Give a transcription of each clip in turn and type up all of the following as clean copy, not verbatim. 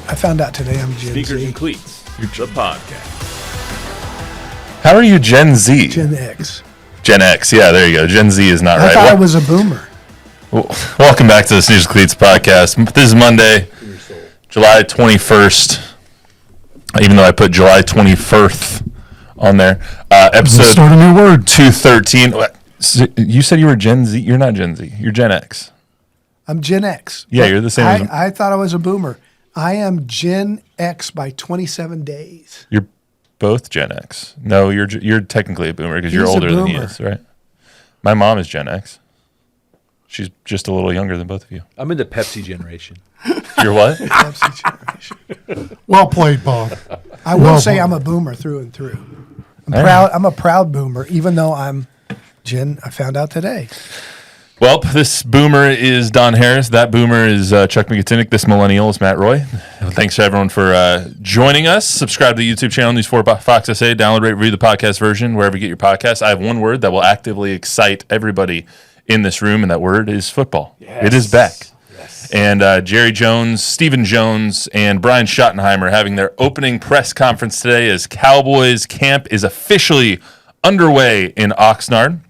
I found out today I'm Gen Sneakers Z. and Cleats, the podcast. How are you Gen Z? Gen X. Gen X, yeah, there you go. Gen Z is not right. I thought I was a boomer. Welcome back to the Sneakers and Cleats podcast. This is Monday, July 21st, even though I put July 21st on there. Episode Start a new word. 213. You said you were Gen Z. You're not Gen Z. You're Gen X. I'm Gen X. Yeah, you're the same as I thought I was a boomer. I am Gen X by 27 days. You're both Gen X. No, you're technically a boomer because you're He's a older than he boomer. is, right? My mom is Gen X. She's just a little younger than both of you. I'm in the Pepsi generation. You're what? Pepsi generation. Well played, Bob. I will say I'm a boomer through and through. I'm a proud boomer, even though I'm Gen. I found out today. Well, this boomer is Don Harris. That boomer is Chuck Miketinac. This millennial is Matt Roy. Thanks to everyone for joining us. Subscribe to the YouTube channel, News 4 Fox SA. Download, rate, review the podcast version wherever you get your podcasts. I have one word that will actively excite everybody in this room, and that word is football. Yes. It is back. Yes. And Jerry Jones, Stephen Jones, and Brian Schottenheimer are having their opening press conference today as Cowboys Camp is officially underway in Oxnard.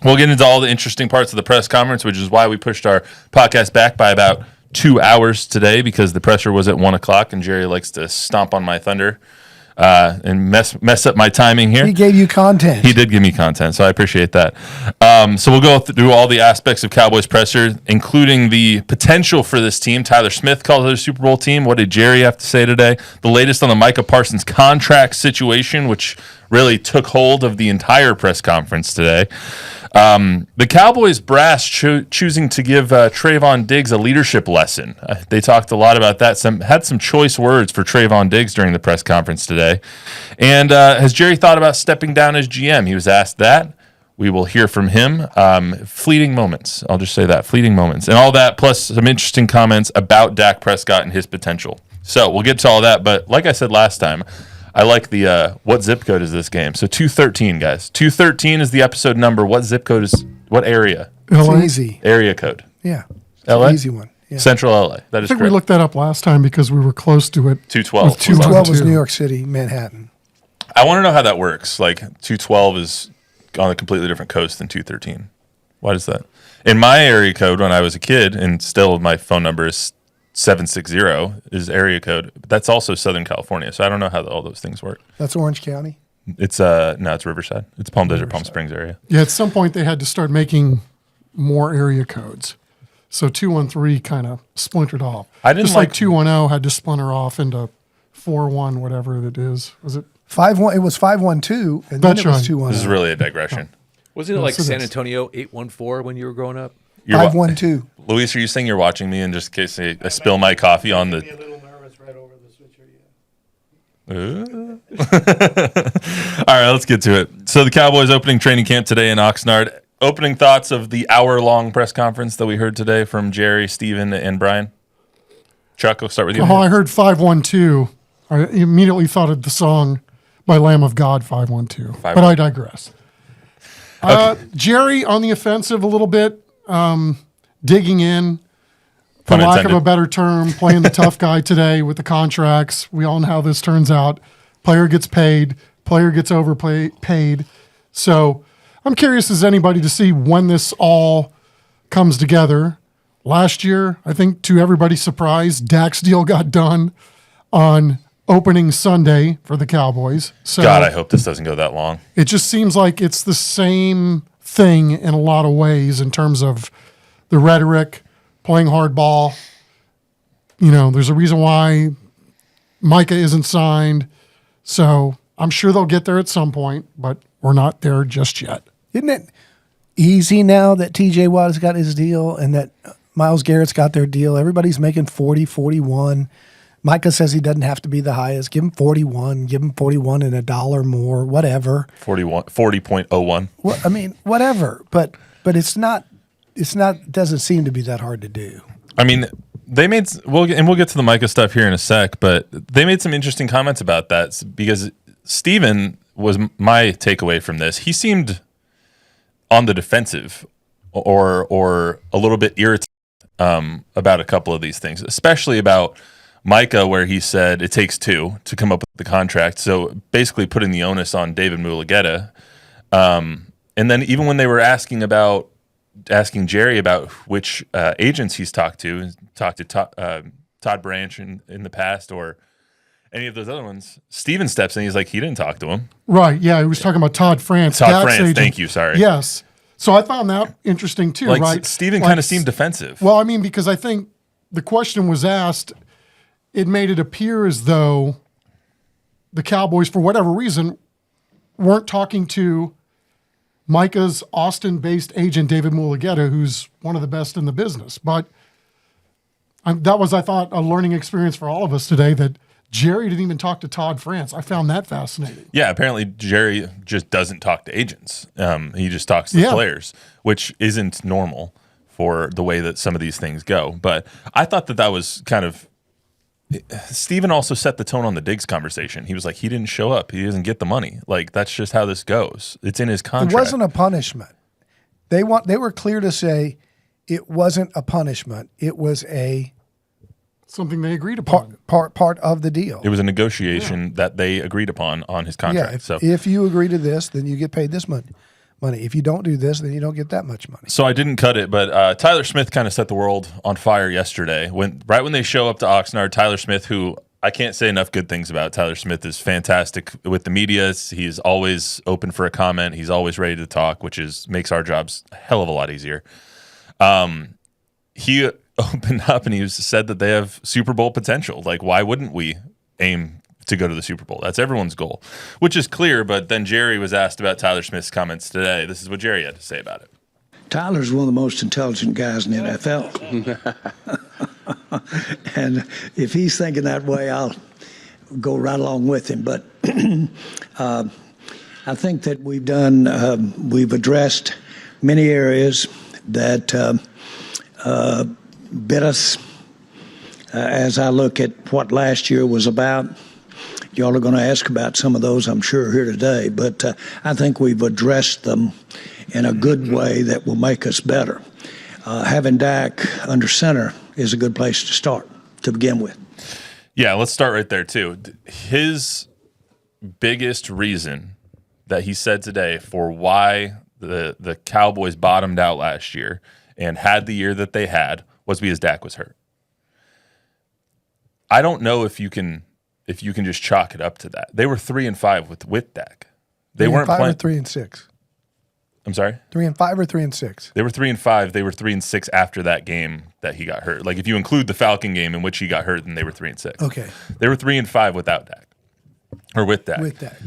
We'll get into all the interesting parts of the press conference, which is why we pushed our podcast back by about 2 hours today, because the presser was at 1 o'clock, and Jerry likes to stomp on my thunder and mess up my timing here. He gave you content. He did give me content, so I appreciate that. So we'll go through all the aspects of Cowboys presser, including the potential for this team. Tyler Smith calls it a Super Bowl team. What did Jerry have to say today? The latest on the Micah Parsons contract situation, which really took hold of the entire press conference today. The Cowboys brass choosing to give Trevon Diggs a leadership lesson. They talked a lot about that. Had some choice words for Trevon Diggs during the press conference today. And has Jerry thought about stepping down as GM? He was asked that. We will hear from him. Fleeting moments. I'll just say that. Fleeting moments. And all that, plus some interesting comments about Dak Prescott and his potential. So we'll get to all that. But like I said last time, I like the what zip code is this game? So 213, guys. 213 is the episode number. What zip code is what area? It's easy. Area code. Yeah. It's LA? an easy one. Yeah. Central LA. That is I think correct. we looked that up last time because we were close to it. 212. 212 was New York City, Manhattan. I want to know how that works. Like 212 is on a completely different coast than 213. Why does that? In my area code when I was a kid, and still my phone number is 760 is area code. But that's also Southern California, so I don't know how all those things work. That's Orange County? It's it's Riverside. It's Palm Desert, Palm Springs area. Yeah, at some point they had to start making more area codes. So 213 kind of splintered off. I didn't Just like 210 had to splinter off into 41, whatever it is. Was it? 5-1. It was 512, and then That's it was right. 210. This is really a digression. Wasn't it like so San that's- Antonio 814 when you were growing up? 512. Luis, are you saying you're watching me, and just in case I spill my coffee on the... a little nervous right over the switcher, All right, let's get to it. So the Cowboys opening training camp today in Oxnard. Opening thoughts of the hour-long press conference that we heard today from Jerry, Steven, and Brian. Chuck, I'll start with you. Oh, I heard 512. I immediately thought of the song by Lamb of God, 512. But I digress. Okay. Jerry on the offensive a little bit, digging in, for Pun lack intended. of a better term, playing the tough guy today with the contracts. We all know how this turns out. Player gets paid, player gets overpaid. So I'm curious as anybody to see when this all comes together. Last year, I think to everybody's surprise, Dak's deal got done on opening Sunday for the Cowboys. So God, I hope this doesn't go that long. it just seems like it's the same thing in a lot of ways in terms of the rhetoric, playing hardball. You know, there's a reason why Micah isn't signed. So I'm sure they'll get there at some point, but we're not there just yet. Isn't it easy now that TJ Watt has got his deal and that Myles Garrett's got their deal? Everybody's making 40, 41. Micah says he doesn't have to be the highest. Give him 41. Give him 41 and $1 more, whatever. 40.01. Well, I mean, whatever. But it's not. Doesn't seem to be that hard to do. I mean, they made we'll get to the Micah stuff here in a sec, but they made some interesting comments about that because Steven was my takeaway from this. He seemed on the defensive or a little bit irritated about a couple of these things, especially about Micah, where he said it takes two to come up with the contract. So basically putting the onus on David Mulugeta. And then even when they were asking Jerry about which agents he's talked to Todd Branch in the past or any of those other ones, Steven steps in. He's like, he didn't talk to him. Right. Yeah. He was talking about Todd France. Todd Dak's France. agent. Thank you. Sorry. Yes. So I found that interesting too, Like right? Steven kind of seemed defensive. Well, I mean, because I think the question was asked, it made it appear as though the Cowboys, for whatever reason, weren't talking to Micah's Austin-based agent, David Mulugeta, who's one of the best in the business. But that was, I thought, a learning experience for all of us today that Jerry didn't even talk to Todd France. I found that fascinating. Yeah, apparently Jerry just doesn't talk to agents. He just talks to players, which isn't normal for the way that some of these things go. But I thought that was kind of Steven also set the tone on the Diggs conversation. He was like, he didn't show up. He doesn't get the money. Like, that's just how this goes. It's in his contract. It wasn't a punishment. They were clear to say it wasn't a punishment. It was something they agreed upon. Part of the deal. It was a negotiation that they agreed upon on his contract. Yeah, if you agree to this, then you get paid this money. If you don't do this, then you don't get that much money. So I didn't cut it, but Tyler Smith kind of set the world on fire yesterday. Right when they show up to Oxnard, Tyler Smith, who I can't say enough good things about. Tyler Smith is fantastic with the media. He's always open for a comment. He's always ready to talk, which makes our jobs a hell of a lot easier. He opened up and he said that they have Super Bowl potential. Like, why wouldn't we aim to go to the Super Bowl? That's everyone's goal, which is clear. But then Jerry was asked about Tyler Smith's comments today. This is what Jerry had to say about it. Tyler's one of the most intelligent guys in the NFL. And if he's thinking that way, I'll go right along with him. But I think that we've addressed many areas that bit us as I look at what last year was about. Y'all are going to ask about some of those, I'm sure, here today. But I think we've addressed them in a good way that will make us better. Having Dak under center is a good place to start to begin with. Yeah, let's start right there, too. His biggest reason that he said today for why the Cowboys bottomed out last year and had the year that they had was because Dak was hurt. I don't know if you can just chalk it up to that. They were 3-5 with Dak. They weren't playing 3-6. I'm sorry? 3-5 or 3-6? They were 3-5. They were 3-6 after that game that he got hurt. Like, if you include the Falcon game in which he got hurt, then they were 3-6. Okay. They were 3-5 without Dak. Or with Dak. With Dak.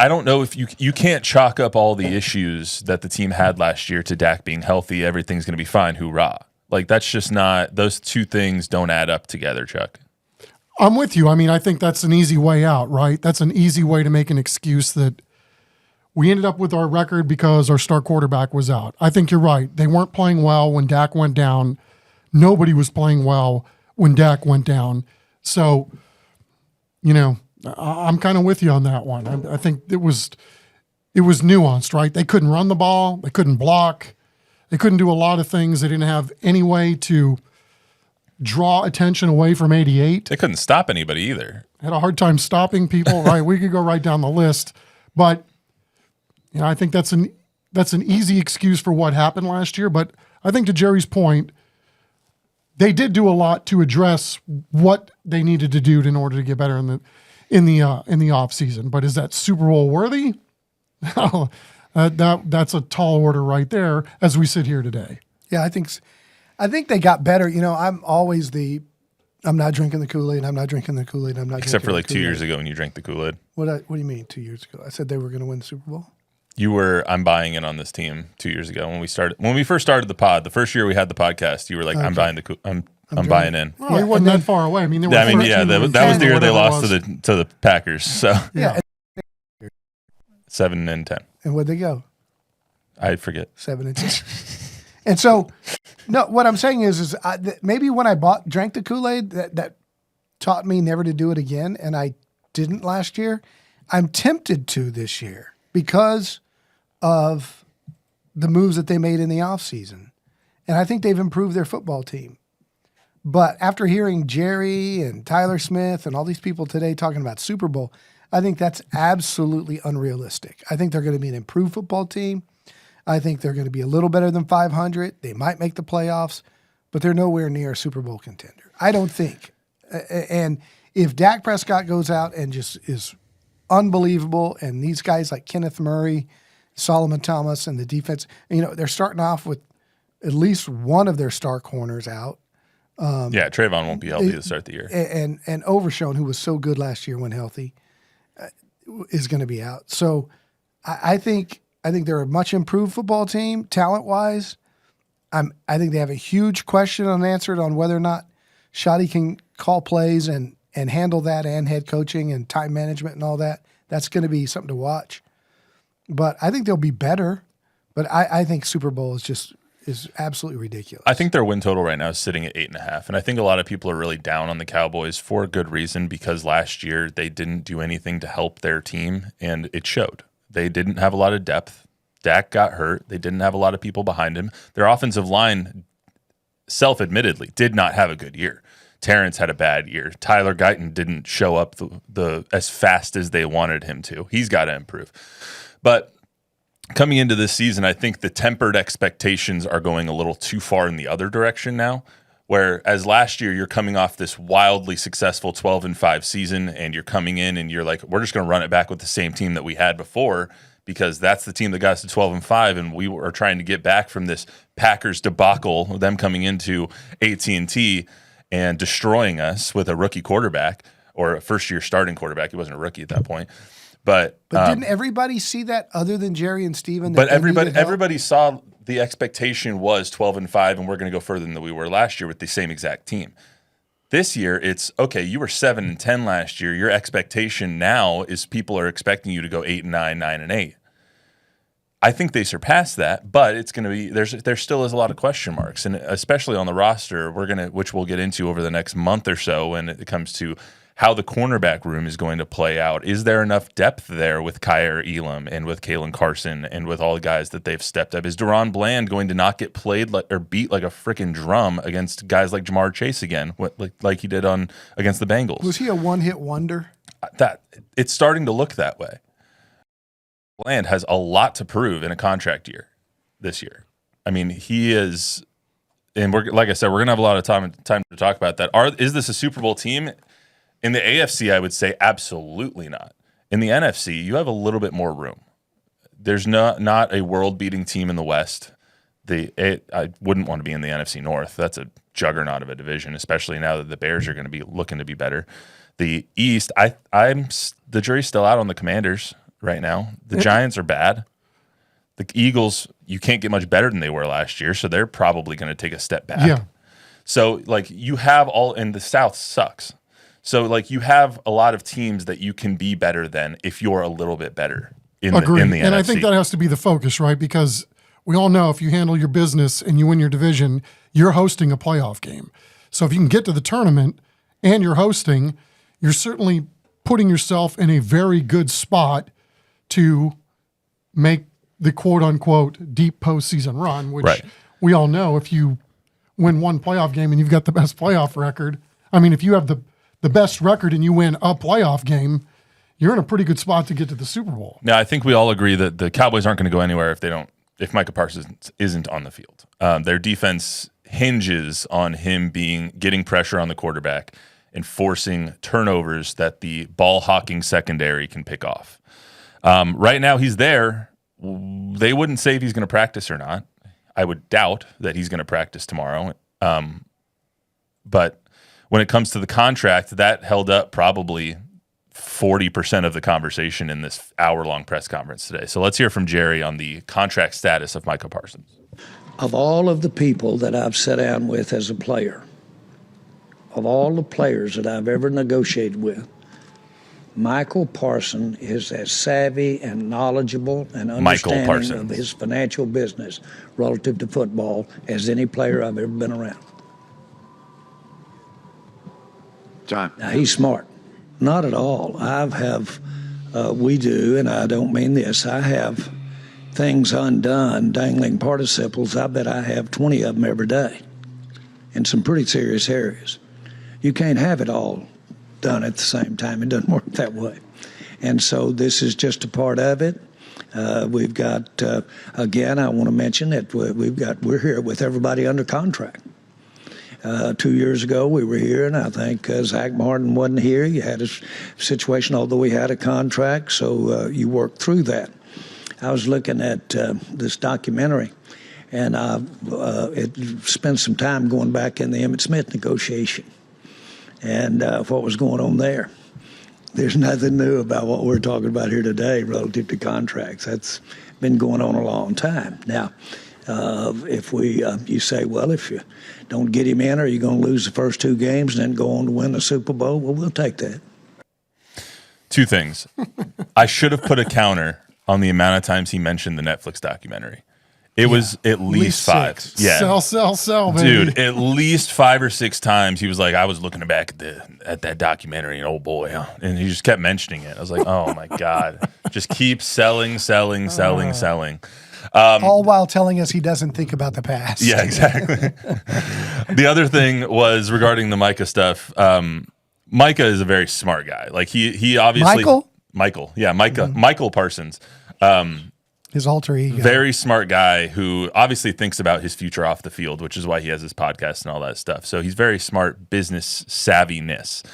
I don't know if you can't chalk up all the issues that the team had last year to Dak being healthy. Everything's going to be fine. Hoorah. Like, that's just not – those two things don't add up together, Chuck. I'm with you. I mean, I think that's an easy way out, right? That's an easy way to make an excuse that we ended up with our record because our star quarterback was out. I think you're right. They weren't playing well when Dak went down. Nobody was playing well when Dak went down. So, I'm kind of with you on that one. I think it was nuanced, right? They couldn't run the ball. They couldn't block. They couldn't do a lot of things. They didn't have any way to draw attention away from 88. They couldn't stop anybody either. Had a hard time stopping people, right? We could go right down the list. But I think that's an easy excuse for what happened last year. But I think to Jerry's point, they did do a lot to address what they needed to do in order to get better in the off season. But is that Super Bowl worthy? That's a tall order right there as we sit here today. Yeah, I think they got better. I'm always I'm not drinking the Kool-Aid. I'm not drinking the Kool-Aid. I'm not. Except for like 2 Kool-Aid. years ago when you drank the Kool-Aid. What do you mean 2 years ago? I said they were going to win the Super Bowl. You were. I'm buying in on this team 2 years ago when we first started the pod. The first year we had the podcast, you were like, Okay. I'm buying in. Well, he wasn't that far away. I mean, they were That was 13 the and year they 10 or lost whatever to the Packers. So Yeah. 7-10. And where'd they go? I forget. 7-10. And so, no, what I'm saying is maybe when I drank the Kool-Aid, that taught me never to do it again, and I didn't last year. I'm tempted to this year because of the moves that they made in the offseason. And I think they've improved their football team. But after hearing Jerry and Tyler Smith and all these people today talking about Super Bowl, I think that's absolutely unrealistic. I think they're going to be an improved football team. I think they're going to be a little better than 500. They might make the playoffs, but they're nowhere near a Super Bowl contender. I don't think. And if Dak Prescott goes out and just is unbelievable, and these guys like Kenneth Murray, Solomon Thomas, and the defense, they're starting off with at least one of their star corners out. Trevon won't be healthy to start the year. And Overshown, who was so good last year when healthy, is going to be out. So I think they're a much improved football team, talent-wise. I think they have a huge question unanswered on whether or not Shoddy can call plays and handle that, and head coaching and time management and all that. That's going to be something to watch. But I think they'll be better. But I think Super Bowl is absolutely ridiculous. I think their win total right now is sitting at 8.5, and I think a lot of people are really down on the Cowboys for a good reason, because last year they didn't do anything to help their team, and it showed. They didn't have a lot of depth. Dak got hurt. They didn't have a lot of people behind him. Their offensive line, self-admittedly, did not have a good year. Terrence had a bad year. Tyler Guyton didn't show up the as fast as they wanted him to. He's got to improve. But coming into this season, I think the tempered expectations are going a little too far in the other direction now, whereas last year you're coming off this wildly successful 12-5 season, and you're coming in and you're like, we're just going to run it back with the same team that we had before, because that's the team that got us to 12-5, and we were trying to get back from this Packers debacle, them coming into AT&T and destroying us with a rookie quarterback, or a first-year starting quarterback. He wasn't a rookie at that point. But didn't everybody see that other than Jerry and Steven? But everybody saw the expectation was 12-5, and we're going to go further than we were last year with the same exact team. This year, it's, okay, you were 7-10 last year. Your expectation now is people are expecting you to go 8-9, 9-8. I think they surpassed that, but it's going to be there still is a lot of question marks, and especially on the roster, which we'll get into over the next month or so when it comes to how the cornerback room is going to play out. Is there enough depth there with Kyer Elam and with Kalen Carson and with all the guys that they've stepped up? Is Deron Bland going to not get played or beat like a freaking drum against guys like Jamar Chase again, like he did against the Bengals? Was he a one-hit wonder? That it's starting to look that way. Bland has a lot to prove in a contract year this year. I mean, he is, and like I said, we're gonna have a lot of time to talk about that. Is this a Super Bowl team? In the AFC, I would say absolutely not. In the NFC, you have a little bit more room. There's not a world-beating team in the West. I wouldn't want to be in the NFC North. That's a juggernaut of a division, especially now that the Bears are going to be looking to be better. The East, the jury's still out on the Commanders right now. The Giants are bad. The Eagles, you can't get much better than they were last year, so they're probably going to take a step back. Yeah. So, you have and the South sucks. So, you have a lot of teams that you can be better than if you're a little bit better in the NFC. And I think that has to be the focus, right? Because we all know if you handle your business and you win your division, you're hosting a playoff game. So if you can get to the tournament and you're hosting, you're certainly putting yourself in a very good spot to make the quote-unquote deep postseason run, which we all know if you win one playoff game and you've got the best playoff record. I mean, if you have the best record and you win a playoff game, you're in a pretty good spot to get to the Super Bowl. Now, I think we all agree that the Cowboys aren't going to go anywhere if Micah Parsons isn't on the field. Their defense hinges on him getting pressure on the quarterback and forcing turnovers that the ball-hawking secondary can pick off. Right now, he's there. They wouldn't say if he's going to practice or not. I would doubt that he's going to practice tomorrow. But when it comes to the contract, that held up probably 40% of the conversation in this hour-long press conference today. So let's hear from Jerry on the contract status of Micah Parsons. Of all of the people that I've sat down with as a player, of all the players that I've ever negotiated with, Michael Parsons is as savvy and knowledgeable and understanding of his financial business relative to football as any player I've ever been around. John. Now, he's smart. Not at all. We do, and I don't mean this, I have things undone, dangling participles. I bet I have 20 of them every day. in some pretty serious areas. You can't have it all done at the same time. It doesn't work that way. And so this is just a part of it. We've got, again, I want to mention that we're here with everybody under contract. 2 years ago, we were here, and I think Zach Martin wasn't here. You had a situation, although we had a contract, so you worked through that. I was looking at this documentary, and it spent some time going back in the Emmitt Smith negotiation and what was going on there. There's nothing new about what we're talking about here today relative to contracts. That's been going on a long time. Now, if you say, well, if you don't get him in, are you going to lose the first 2 games and then go on to win the Super Bowl? Well, we'll take that. 2 things. I should have put a counter on the amount of times he mentioned the Netflix documentary. It was at least 5. 6. Yeah. Sell, baby. Dude, at least 5 or 6 times he was like, I was looking back at that documentary, and oh boy, and he just kept mentioning it. I was like, oh my God. Just keep selling. All while telling us he doesn't think about the past. Yeah, exactly. The other thing was regarding the Micah stuff. Micah is a very smart guy. Like he obviously Michael. Yeah, Micah. Mm-hmm. Michael Parsons. His alter ego. Very smart guy who obviously thinks about his future off the field, which is why he has his podcast and all that stuff. So he's very smart business savviness.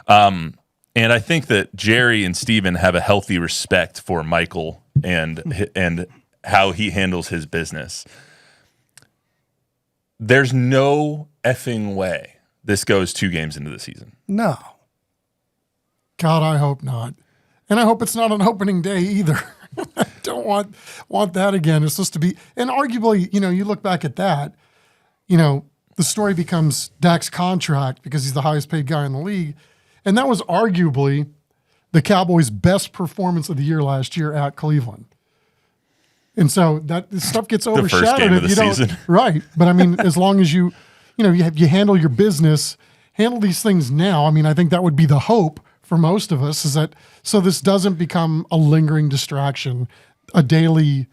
And I think that Jerry and Steven have a healthy respect for Michael and how he handles his business. There's no effing way this goes 2 games into the season. No. God, I hope not. And I hope it's not on opening day either. I don't want that again. It's supposed to be, and arguably, you look back at that, the story becomes Dak's contract because he's the highest paid guy in the league. And that was arguably the Cowboys' best performance of the year last year at Cleveland. And so that stuff gets overshadowed. First game of the if you don't, season. right. But I mean, as long as you handle your business, handle these things now. I mean, I think that would be the hope for most of us, is that so this doesn't become a lingering distraction, a daily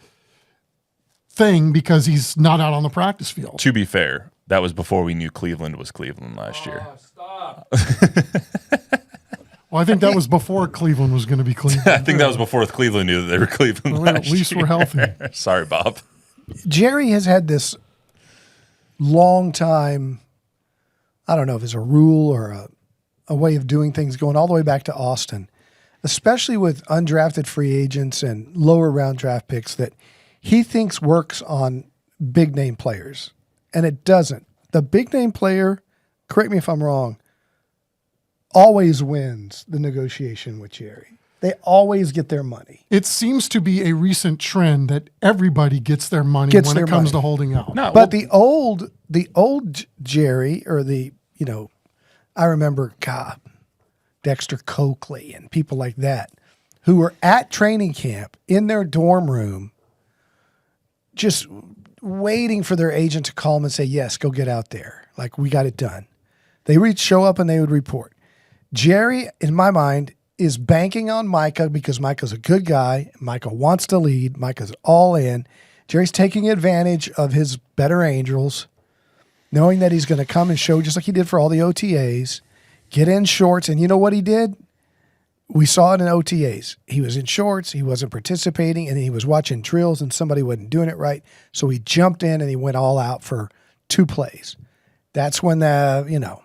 thing because he's not out on the practice field. To be fair, that was before we knew Cleveland was Cleveland last year. Stop. Well, I think that was before Cleveland was going to be Cleveland. I think that was before Cleveland knew that they were Cleveland Well, last at least year. we're healthy. Sorry, Bob. Jerry has had this long time, I don't know if it's a rule or a way of doing things going all the way back to Austin, especially with undrafted free agents and lower round draft picks that he thinks works on big name players. And it doesn't. The big name player, correct me if I'm wrong, always wins the negotiation with Jerry. They always get their money. It seems to be a recent trend that everybody gets their money when it comes to holding out. No, But the old Jerry, or I remember Dexter Coakley and people like that who were at training camp in their dorm room just waiting for their agent to call them and say, yes, go get out there. Like, we got it done. They would show up and they would report. Jerry, in my mind, is banking on Micah because Micah's a good guy. Micah wants to lead. Micah's all in. Jerry's taking advantage of his better angels, knowing that he's going to come and show just like he did for all the OTAs, get in shorts. And you know what he did? We saw it in OTAs. He was in shorts. He wasn't participating, and he was watching drills, and somebody wasn't doing it right. So he jumped in, and he went all out for 2 plays. That's when the,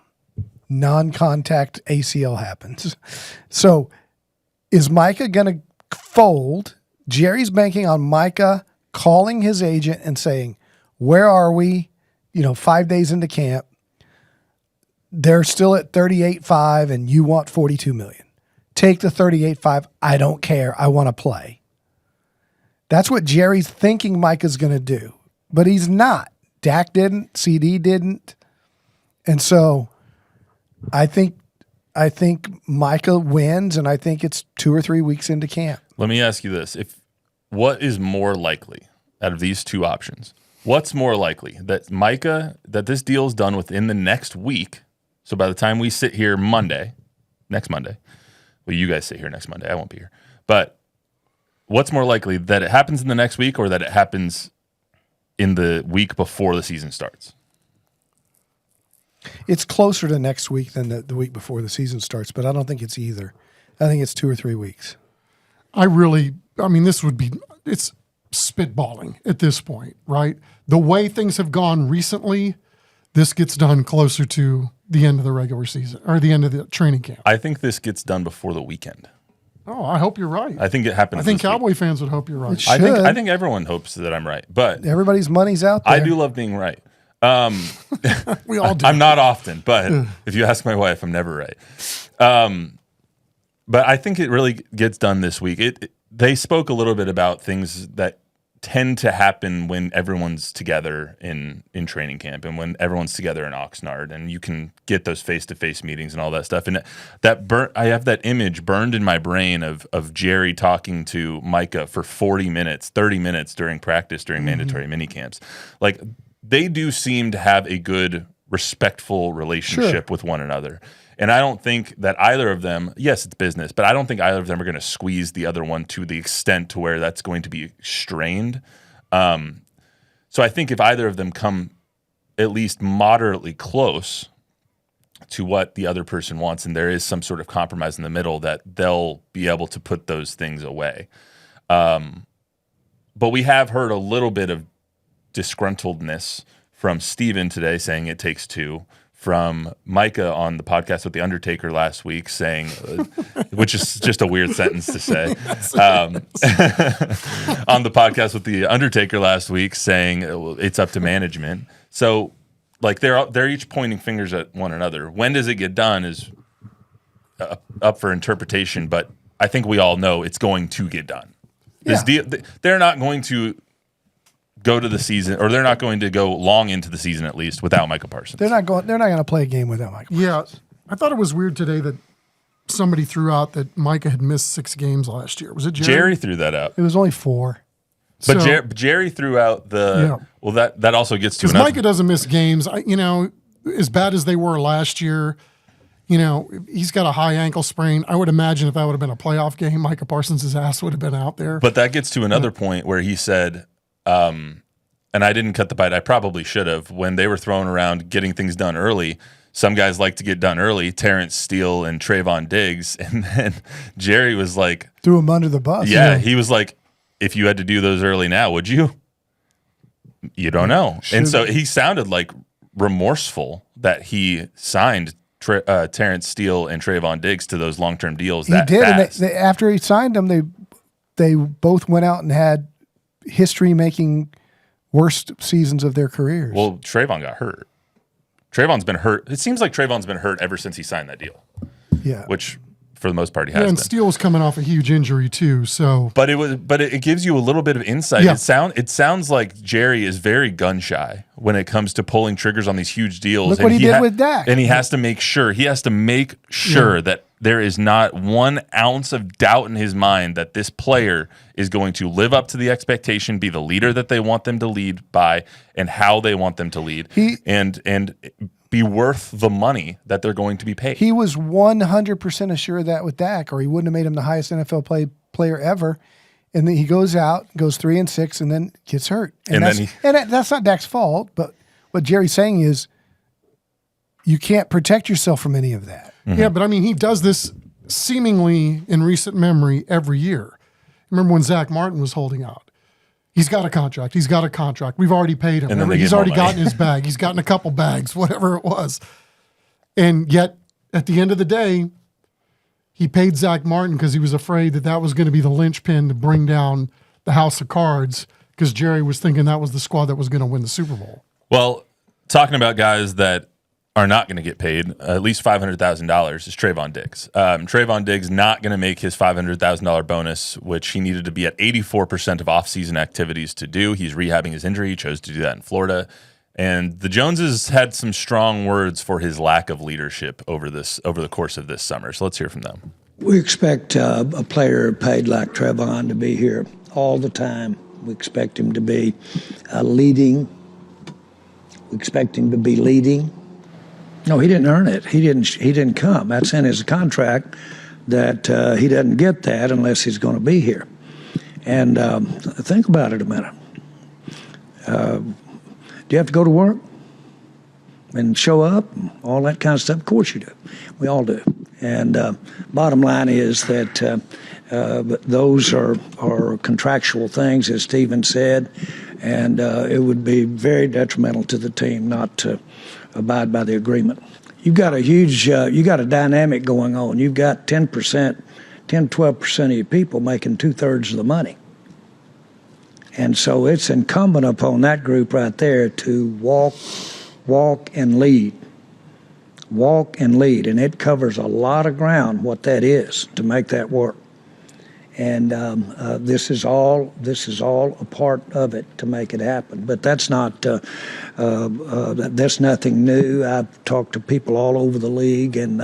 non-contact ACL happens. So is Micah going to fold? Jerry's banking on Micah calling his agent and saying, where are we? 5 days into camp. They're still at 38.5 and you want 42 million. Take the 38.5. I don't care. I want to play. That's what Jerry's thinking Micah's going to do, but he's not. Dak didn't. CD didn't. And so I think Micah wins, and I think it's 2 or 3 weeks into camp. Let me ask you this. What is more likely out of these 2 options? What's more likely, that this deal is done within the next week? So by the time we sit here next Monday, well, you guys sit here next Monday. I won't be here. But what's more likely, that it happens in the next week or that it happens in the week before the season starts? It's closer to next week than the week before the season starts, but I don't think it's either. I think it's 2 or 3 weeks. It's spitballing at this point, right? The way things have gone recently, this gets done closer to the end of the regular season or the end of the training camp. I think this gets done before the weekend. Oh, I hope you're right. I think it happens. I think this week. Cowboy fans would hope you're right. It I think should. I think everyone hopes that I'm right, but Everybody's money's out there. I do love being right. We all do. I'm not often, but if you ask my wife, I'm never right. But I think it really gets done this week. They spoke a little bit about things that tend to happen when everyone's together in training camp and when everyone's together in Oxnard, and you can get those face-to-face meetings and all that stuff. And I have that image burned in my brain of Jerry talking to Micah for 40 minutes, 30 minutes during practice, during mandatory mini camps. Like, they do seem to have a good, respectful relationship with one another. And I don't think that either of them, yes, it's business, but I don't think either of them are going to squeeze the other one to the extent to where that's going to be strained. So I think if either of them come at least moderately close to what the other person wants, and there is some sort of compromise in the middle, that they'll be able to put those things away. But we have heard a little bit of disgruntledness from Steven today saying it takes 2. From Micah on the podcast with The Undertaker last week saying, which is just a weird sentence to say, on the podcast with The Undertaker last week saying it's up to management. So, like, they're each pointing fingers at one another. When does it get done is up for interpretation, but I think we all know it's going to get done. They're not going to go to the season, or they're not going to go long into the season at least without Micah Parsons. They're not going to play a game without Micah Parsons. Yeah, I thought it was weird today that somebody threw out that Micah had missed 6 games last year. Was it Jerry? Jerry threw that out. It was only 4. But So- Jerry threw out the well. That also gets to Because another. Micah doesn't miss games. As bad as they were last year, he's got a high ankle sprain. I would imagine if that would have been a playoff game, Micah Parsons' ass would have been out there. But that gets to another point where he said, and I didn't cut the bite. I probably should have. When they were throwing around getting things done early, some guys like to get done early. Terrence Steele and Trevon Diggs, and then Jerry was like, Threw him under the bus. "Yeah." He was like, "If you had to do those early now, would you?" You don't know. And so he sounded like remorseful that he signed Terrence Steele and Trevon Diggs to those long-term deals. He that did. fast. And after he signed them, they both went out and had history-making worst seasons of their careers. Well, Trevon got hurt. Trevon's been hurt. It seems like Trevon's been hurt ever since he signed that deal, yeah. which for the most part he has and been. Steele was coming off a huge injury too. So, But it gives you a little bit of insight. Yeah. It sounds like Jerry is very gun shy when it comes to pulling triggers on these huge deals. Look what he did with Dak. And he has to make sure that there is not 1 ounce of doubt in his mind that this player is going to live up to the expectation, be the leader that they want them to lead by, and how they want them to lead, and be worth the money that they're going to be paid. He was 100% assured of that with Dak, or he wouldn't have made him the highest NFL player ever. And then he goes out, goes 3-6, and then gets hurt. And that's not Dak's fault. But what Jerry's saying is, you can't protect yourself from any of that. Mm-hmm. Yeah, but he does this seemingly in recent memory every year. Remember when Zach Martin was holding out? He's got a contract. We've already paid him. And then He's already gotten his bag. He's gotten a couple bags, whatever it was. And yet, at the end of the day, he paid Zach Martin because he was afraid that was going to be the linchpin to bring down the house of cards, because Jerry was thinking that was the squad that was going to win the Super Bowl. Well, talking about guys that are not going to get paid at least $500,000 is Trevon Diggs. Trevon Diggs not going to make his $500,000 bonus, which he needed to be at 84% of off-season activities to do. He's rehabbing his injury. He chose to do that in Florida. And the Joneses had some strong words for his lack of leadership over the course of this summer. So let's hear from them. We expect a player paid like Trevon to be here all the time. We expect him to be leading. We expect him to be leading. No, he didn't earn it. He didn't come. That's in his contract that he doesn't get that unless he's going to be here. And think about it a minute. Do you have to go to work? and show up, and all that kind of stuff. Of course you do. We all do. And bottom line is that those are contractual things, as Stephen said, and it would be very detrimental to the team not to abide by the agreement. You've got a huge, you got a dynamic going on. You've got 10%, 12% of your people making 2/3 of the money. And so it's incumbent upon that group right there to walk and lead. Walk and lead. And it covers a lot of ground, what that is, to make that work. And this is all a part of it to make it happen. But that's not that's nothing new. I've talked to people all over the league, and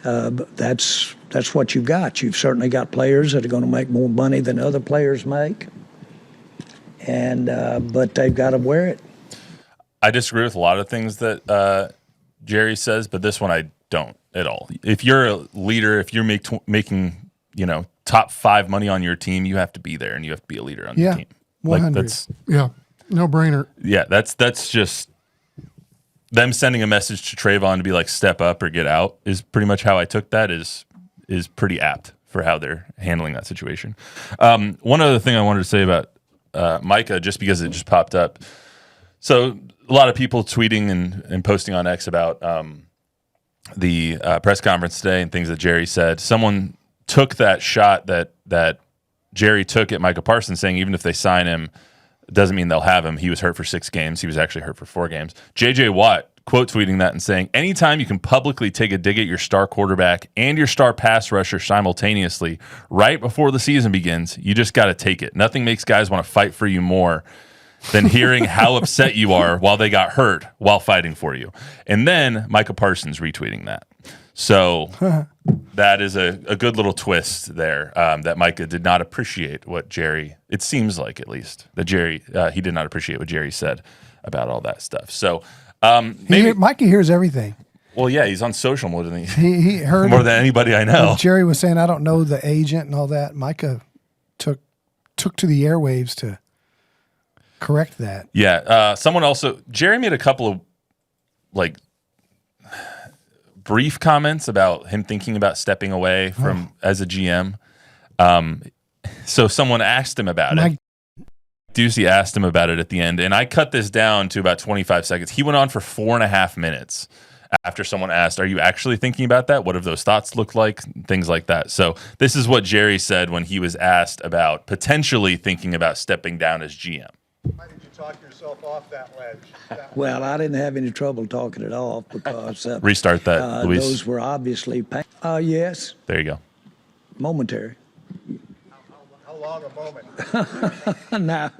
that's what you've got. You've certainly got players that are going to make more money than other players make, and but they've got to wear it. I disagree with a lot of things that Jerry says, but this one I don't at all. If you're a leader, if you're making top 5 money on your team, you have to be there and you have to be a leader on your team. 100. No brainer. Yeah, that's just them sending a message to Trevon to be like, step up or get out is pretty much how I took that. Is pretty apt for how they're handling that situation. One other thing I wanted to say about Micah, just because it just popped up. So a lot of people tweeting and posting on X about the press conference today and things that Jerry said. Someone took that shot that Jerry took at Micah Parsons, saying even if they sign him, it doesn't mean they'll have him. He was hurt for 6 games. He was actually hurt for 4 games. J.J. Watt quote tweeting that and saying, anytime you can publicly take a dig at your star quarterback and your star pass rusher simultaneously right before the season begins, you just got to take it. Nothing makes guys want to fight for you more than hearing how upset you are while they got hurt while fighting for you. And then Micah Parsons retweeting that. So that is a good little twist there, that Micah did not appreciate what Jerry, it seems like at least, that Jerry, he did not appreciate what Jerry said about all that stuff. So maybe Micah hears everything. Well, yeah, he's on social more than He heard more than anybody I know. Jerry was saying, I don't know the agent and all that. Micah took to the airwaves to correct that. Yeah. Someone also, Jerry made a couple of brief comments about him thinking about stepping away from as a GM. So someone asked him about it. Ducey asked him about it at the end, and I cut this down to about 25 seconds. He went on for 4.5 minutes after someone asked, are you actually thinking about that? What have those thoughts looked like? Things like that. So this is what Jerry said when he was asked about potentially thinking about stepping down as GM. Why did you talk yourself off that ledge? Well, I didn't have any trouble talking it off because Restart that, Luis. those were obviously yes, There you go. momentary. How long a moment? Now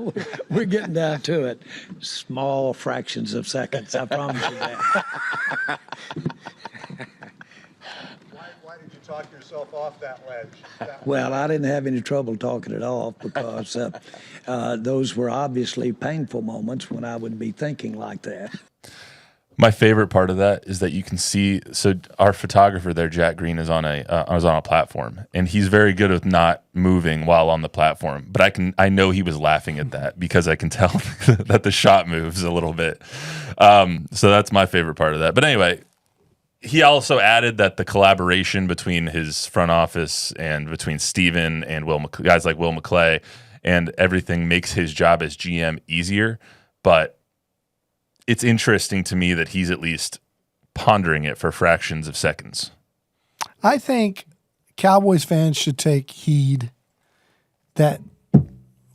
we're getting down to it. Small fractions of seconds. I promise you that. Why did you talk yourself off that ledge? Well, I didn't have any trouble talking it off because those were obviously painful moments when I would be thinking like that. My favorite part of that is that you can see. So our photographer there, Jack Green, is on a platform, and he's very good with not moving while on the platform. But I know he was laughing at that because I can tell that the shot moves a little bit. So that's my favorite part of that. But anyway, he also added that the collaboration between his front office and between Steven and guys like Will McClay and everything makes his job as GM easier. But it's interesting to me that he's at least pondering it for fractions of seconds. I think Cowboys fans should take heed that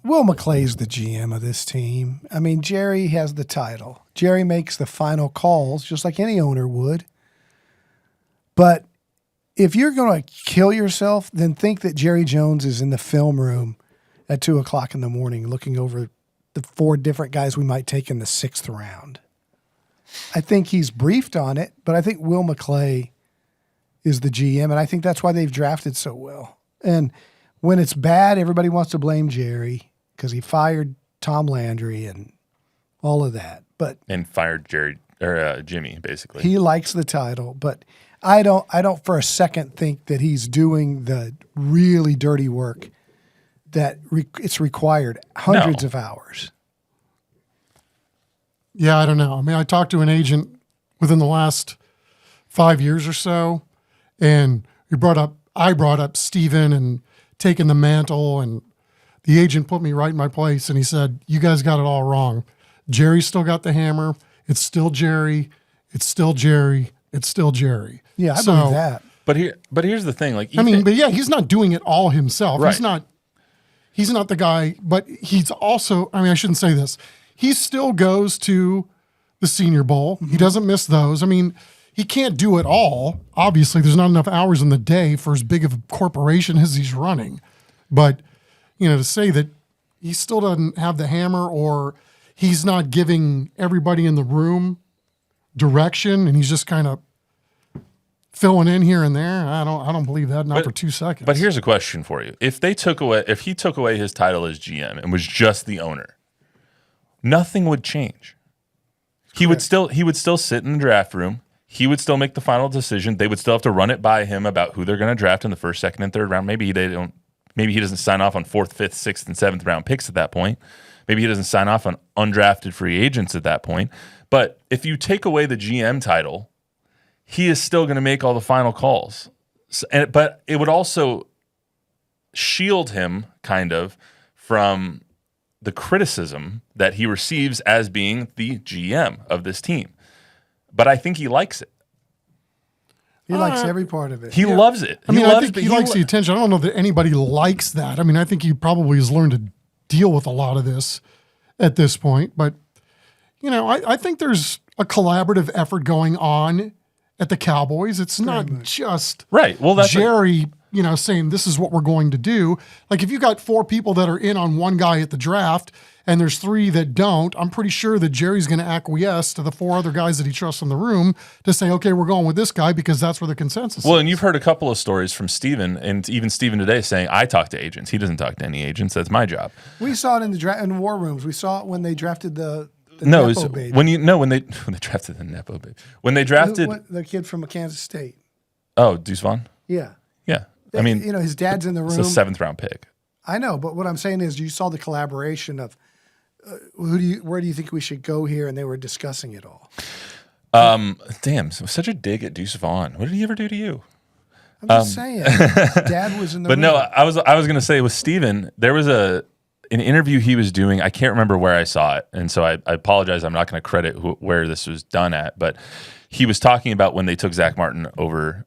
Will McClay's the GM of this team. I mean, Jerry has the title. Jerry makes the final calls just like any owner would. But if you're going to kill yourself, then think that Jerry Jones is in the film room at 2:00 in the morning looking over the 4 different guys we might take in the 6th round. I think he's briefed on it, but I think Will McClay is the GM, and I think that's why they've drafted so well. And when it's bad, everybody wants to blame Jerry because he fired Tom Landry and all of that. And fired Jimmy, basically. He likes the title, but I don't for a second think that he's doing the really dirty work that it's required hundreds of hours. Yeah, I don't know. I mean, I talked to an agent within the last 5 years or so. And I brought up Steven and taking the mantle, and the agent put me right in my place, and he said, "You guys got it all wrong. Jerry still got the hammer. It's still Jerry. It's still Jerry. It's still Jerry." Yeah, I believe that. But here's the thing. Like, But yeah, he's not doing it all himself. Right. He's not the guy, but he's also, I shouldn't say this. He still goes to the Senior Bowl. He doesn't miss those. He can't do it all. Obviously, there's not enough hours in the day for as big of a corporation as he's running. But, to say that he still doesn't have the hammer, or he's not giving everybody in the room direction and he's just kind of filling in here and there, I don't believe that, not for 2 seconds. But here's a question for you. If he took away his title as GM and was just the owner, nothing would change. He would still sit in the draft room. He would still make the final decision. They would still have to run it by him about who they're going to draft in the first, second, and third round. Maybe he doesn't sign off on 4th, 5th, 6th, and 7th round picks at that point. Maybe he doesn't sign off on undrafted free agents at that point. But if you take away the GM title, he is still going to make all the final calls. But it would also shield him kind of from the criticism that he receives as being the GM of this team. But I think he likes it. He likes every part of it. He loves it. I think he likes the attention. I don't know that anybody likes that. I think he probably has learned to deal with a lot of this at this point. But, I think there's a collaborative effort going on at the Cowboys. It's not just right. Well, that's Jerry, saying this is what we're going to do. Like, if you got 4 people that are in on one guy at the draft and there's 3 that don't, I'm pretty sure that Jerry's going to acquiesce to the 4 other guys that he trusts in the room to say, okay, we're going with this guy because that's where the consensus is. Well, and you've heard a couple of stories from Steven, and even Steven today saying, I talk to agents. He doesn't talk to any agents. That's my job. We saw it in the war rooms. We saw it when they drafted the no, Nepo baby. when they drafted the Nepo baby. When they drafted the kid from Kansas State. Oh, Deuce Vaughn? Yeah. Yeah. His dad's in the room. It's a 7th round pick. I know, but what I'm saying is you saw the collaboration of where do you think we should go here, and they were discussing it all. Damn, it was such a dig at Deuce Vaughn. What did he ever do to you? I'm just saying. His dad was in the room. No, I was going to say with Steven, there was an interview he was doing. I can't remember where I saw it, and so I apologize. I'm not going to credit where this was done at, but he was talking about when they took Zach Martin over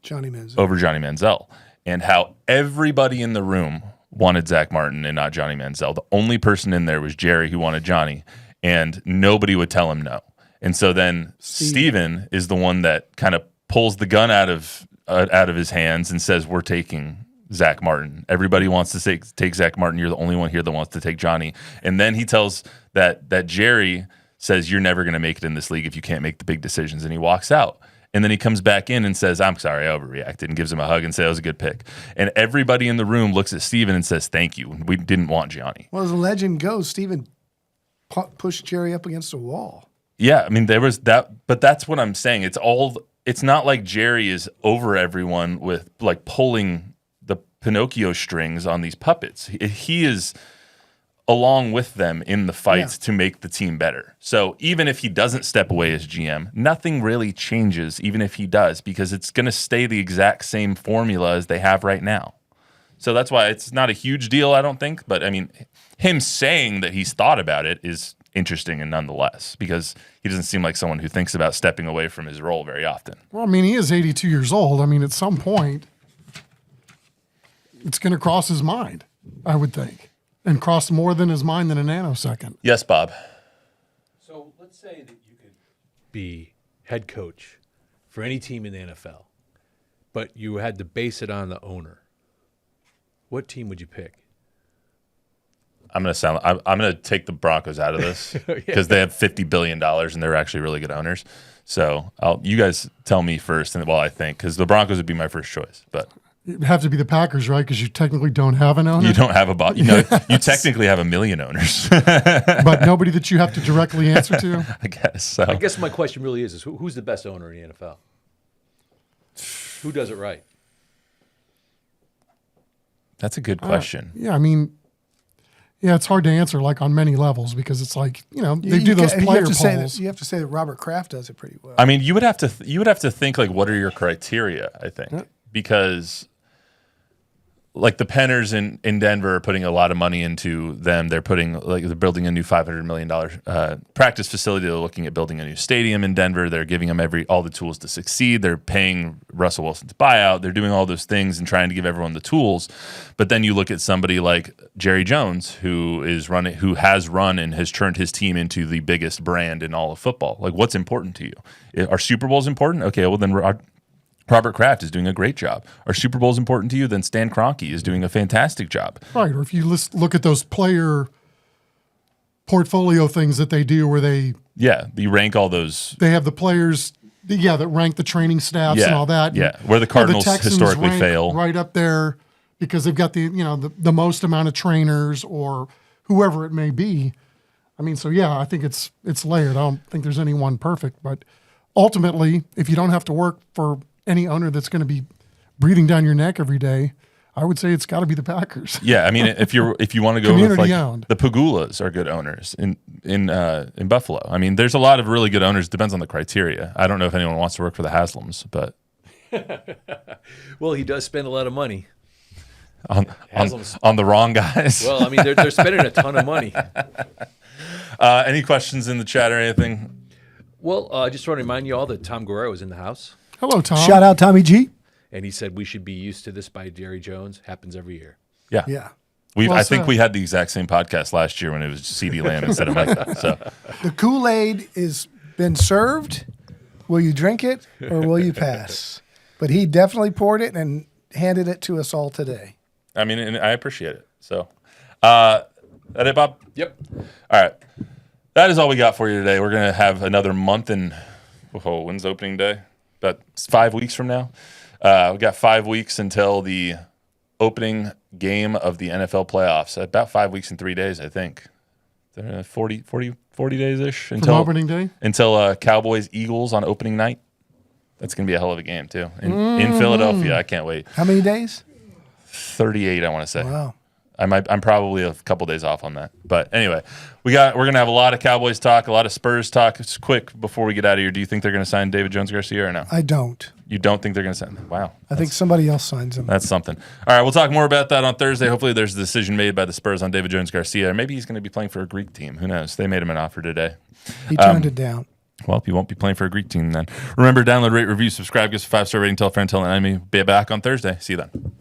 Johnny Manziel, and how everybody in the room wanted Zach Martin and not Johnny Manziel. The only person in there was Jerry who wanted Johnny, and nobody would tell him no. And so then Steven is the one that kind of pulls the gun out of his hands and says, we're taking Zach Martin. Everybody wants to take Zach Martin. You're the only one here that wants to take Johnny. And then he tells that Jerry says, you're never going to make it in this league if you can't make the big decisions. And he walks out. And then he comes back in and says, I'm sorry, I overreacted, and gives him a hug and says, that was a good pick. And everybody in the room looks at Steven and says, thank you. We didn't want Johnny. Well, as the legend goes, Steven pushed Jerry up against a wall. Yeah, there was that, but that's what I'm saying. It's not like Jerry is over everyone with like pulling the Pinocchio strings on these puppets. He is along with them in the fights to make the team better. So even if he doesn't step away as GM, nothing really changes even if he does, because it's going to stay the exact same formula as they have right now. So that's why it's not a huge deal, I don't think. But him saying that he's thought about it is interesting and nonetheless, because he doesn't seem like someone who thinks about stepping away from his role very often. Well, he is 82 years old. At some point, it's going to cross his mind, I would think. And cross more than his mind in a nanosecond. Yes, Bob. So let's say that you could be head coach for any team in the NFL, but you had to base it on the owner. What team would you pick? I'm going to take the Broncos out of this because they have $50 billion and they're actually really good owners. So you guys tell me first, and while I think, because the Broncos would be my first choice, but. It'd have to be the Packers, right? Because you technically don't have an owner. You don't have a boss. You technically have 1 million owners. But nobody that you have to directly answer to? I guess so. I guess my question really is who's the best owner in the NFL? Who does it right? That's a good question. Yeah, it's hard to answer like on many levels because it's like, they do You those ca- you player have to say polls. that, you have to say that Robert Kraft does it pretty well. I mean, you would have to think like, what are your criteria? I think because like the Penners in Denver are putting a lot of money into them. They're building a new $500 million practice facility. They're looking at building a new stadium in Denver. They're giving them all the tools to succeed. They're paying Russell Wilson's buyout. They're doing all those things and trying to give everyone the tools. But then you look at somebody like Jerry Jones, who has run and has turned his team into the biggest brand in all of football. Like, what's important to you? Are Super Bowls important? Okay, well then Robert Kraft is doing a great job. Are Super Bowls important to you? Then Stan Kroenke is doing a fantastic job. Right. Or if you look at those player portfolio things that they do where you rank all those. they have the players, that rank the training staffs and all that. Yeah, where the Cardinals Texans historically rank fail. right up there because they've got the most amount of trainers or whoever it may be. I mean, so I think it's layered. I don't think there's any one perfect, but ultimately, if you don't have to work for any owner that's going to be breathing down your neck every day, I would say it's got to be the Packers. Yeah, I mean, if you want to go with Community owned. the Pagulas are good owners in Buffalo. I mean, there's a lot of really good owners. Depends on the criteria. I don't know if anyone wants to work for the Haslams, but Well, he does spend a lot of money. on the wrong guys. Well, I mean, they're spending a ton of money. Any questions in the chat or anything? Well, I just want to remind you all that Tom Guerrero was in the house, Hello, Tom. Shout out Tommy G. and he said we should be used to this by Jerry Jones. Happens every year. Yeah. Yeah. Well I think said. we had the exact same podcast last year when it was CeeDee Lamb instead of Micah. So The Kool-Aid is been served. Will you drink it or will you pass? But he definitely poured it and handed it to us all today. I mean, and I appreciate it. So, that it, Bob? Yep. All right. That is all we got for you today. We're going to have another month and when's opening day? About 5 weeks from now. We got 5 weeks until the opening game of the NFL playoffs. About 5 weeks and 3 days, I think. 40 days-ish From opening day? until Cowboys Eagles on opening night. That's going to be a hell of a game too. In Philadelphia, I can't wait. How many days? 38, I want to say. Wow. I'm probably a couple days off on that. But anyway, we're gonna have a lot of Cowboys talk, a lot of Spurs talk. Just quick before we get out of here, do you think they're gonna sign David Jones-Garcia or no? I don't. You don't think they're gonna sign him? Wow. I think somebody else signs him. That's something. All right, we'll talk more about that on Thursday. Hopefully there's a decision made by the Spurs on David Jones-Garcia. Or maybe he's gonna be playing for a Greek team. Who knows? They made him an offer today. He turned it down. Well, you won't be playing for a Greek team then. Remember, download, rate, review, subscribe, give us a 5-star rating, tell a friend, tell an enemy. Be back on Thursday. See you then.